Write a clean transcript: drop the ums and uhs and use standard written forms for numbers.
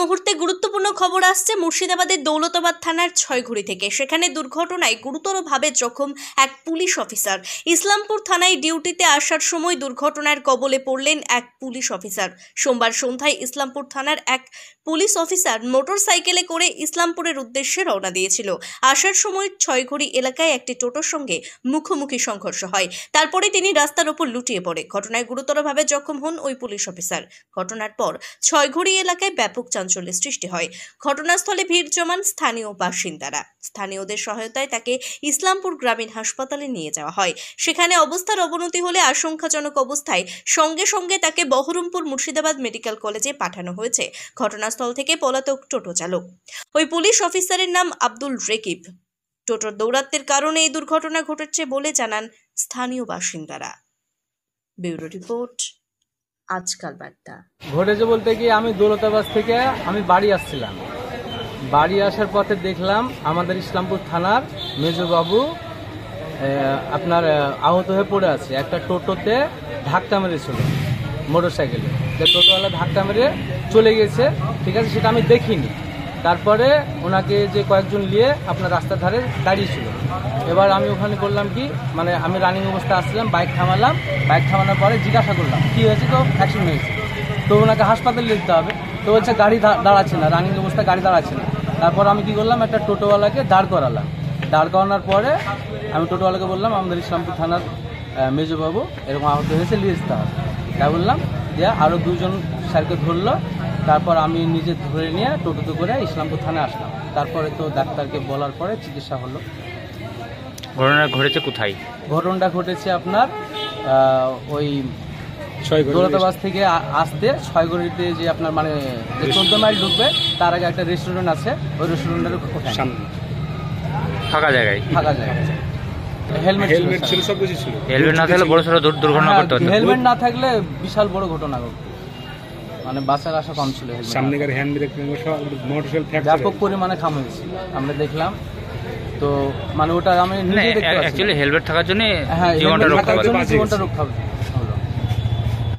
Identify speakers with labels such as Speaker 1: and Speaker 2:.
Speaker 1: মুহূর্তে গুরুত্বপূর্ণ খবর আসছে মুর্শিদাবাদের দৌলতাবাদ থানার ছয়ঘড়ি থেকে। সেখানে দুর্ঘটনায় গুরুতরভাবে জখম এক পুলিশ অফিসার। ইসলামপুর থানায় ডিউটিতে আসার সময় দুর্ঘটনার কবলে পড়লেন এক পুলিশ অফিসার। সোমবার সন্ধ্যায় ইসলামপুর থানার এক পুলিশ অফিসার মোটরসাইকেলে করে ইসলামপুরের উদ্দেশ্যে রওনা দিয়েছিল। আসার সময় ছয়ঘড়ি এলাকায় একটি টোটোর সঙ্গে মুখোমুখি সংঘর্ষ হয়। তারপরে তিনি রাস্তার ওপর লুটিয়ে পড়ে। ঘটনায় গুরুতরভাবে জখম হন ওই পুলিশ অফিসার। ঘটনার পর ছয়ঘড়ি এলাকায় ব্যাপক চাঞ্চল্যের সৃষ্টি হয়। ঘটনাস্থলে ভিড় জমান স্থানীয় বাসিন্দারা। স্থানীয়দের সহায়তায় তাকে ইসলামপুর গ্রামীণ হাসপাতালে নিয়ে যাওয়া হয়। সেখানে অবস্থার অবনতি হলে আশঙ্কাজনক অবস্থায় সঙ্গে সঙ্গে তাকে বহরমপুর মুর্শিদাবাদ মেডিকেল কলেজে পাঠানো হয়েছে। ঘটনাস্থল থেকে পলাতক টোটো চালক। ওই পুলিশ অফিসারের নাম আব্দুল রেকিব। টোটোর দৌরাত্মের কারণে এই দুর্ঘটনা ঘটেছে বলে জানান স্থানীয় বাসিন্দারা। ব্যুরো রিপোর্ট, আজকাল বার্তা।
Speaker 2: ঘটেছে বলতে কি, আমি দৌলতাবাদ থেকে আমি বাড়ি আসছিলাম। বাড়ি আসার পথে দেখলাম আমাদের ইসলামপুর থানার মেজবাবু আপনার আহত হয়ে পড়ে আছে। একটা টোটোতে ধাক্কা মেরেছিল, মোটর সাইকেলে। টোটোওয়ালা ধাক্কা মেরে চলে গেছে, ঠিক আছে, সেটা আমি দেখিনি। তারপরে ওনাকে যে কয়েকজন নিয়ে আপনার রাস্তার ধারে দাঁড়িয়েছিল। এবার আমি ওখানে করলাম কি, মানে আমি রানিং অবস্থায় আসছিলাম, বাইক থামালাম। বাইক থামানোর পরে জিজ্ঞাসা করলাম কী হয়েছে, তো অ্যাক্সিডেন্ট হয়েছে, তো ওনাকে হাসপাতালে নিতে হবে। তো বলছে গাড়ি দাঁড়াচ্ছে না, রানিং অবস্থায় গাড়ি দাঁড়াচ্ছে না। তারপর আমি কী করলাম, একটা টোটোওয়ালাকে দাঁড় করালাম। দাঁড় করানোর পরে আমি টোটোওয়ালাকে বললাম আমাদের ইসলামপুর থানার মেজবাবু এরকম আহত হয়েছে, নিয়ে যেতে হবে। তাই বললাম, দিয়ে আরও দুজন স্যারকে ধরলো। তারপর আমি নিজে ধরে নিয়ে টোটোতে করে ইসলামপুর থানায় আসলাম। তারপরে তো ডাক্তারকে বলার পরে চিকিৎসা হলো।
Speaker 3: ঘটনা ঘটেছে কোথায়?
Speaker 2: ঘটনাটা ঘটেছে আপনার ওই দৌলতাবাদ থেকে আসতে ছয়ঘড়িতে যে আপনার মানে যে 14 মাইল ঢুকবে তার আগে একটা রেস্টুরেন্ট আছে, ওই রেস্টুরেন্টের সামনে
Speaker 3: ফাঁকা জায়গায়।
Speaker 2: হেলমেট ছিল,
Speaker 3: সব কিছু ছিল। হেলমেট না থাকলে বড়সড় দুর্ঘটনা ঘটতে পারত।
Speaker 2: হেলমেট না থাকলে বিশাল বড় ঘটনা ঘটত, মানে বাঁচার আশা কম ছিল।
Speaker 4: সামনেকার হ্যান্ড ব্রেক মোটরসাইকেল
Speaker 2: ব্যাপক পরিমাণে খাম হয়েছে, আমরা দেখলাম। তো মানে ওটা আমি নিজে দেখতে পাচ্ছি।
Speaker 3: অ্যাকচুয়ালি হেলমেট থাকার জন্য
Speaker 2: হ্যাঁ,
Speaker 3: জীবনটা রক্ষা
Speaker 2: রক্ষা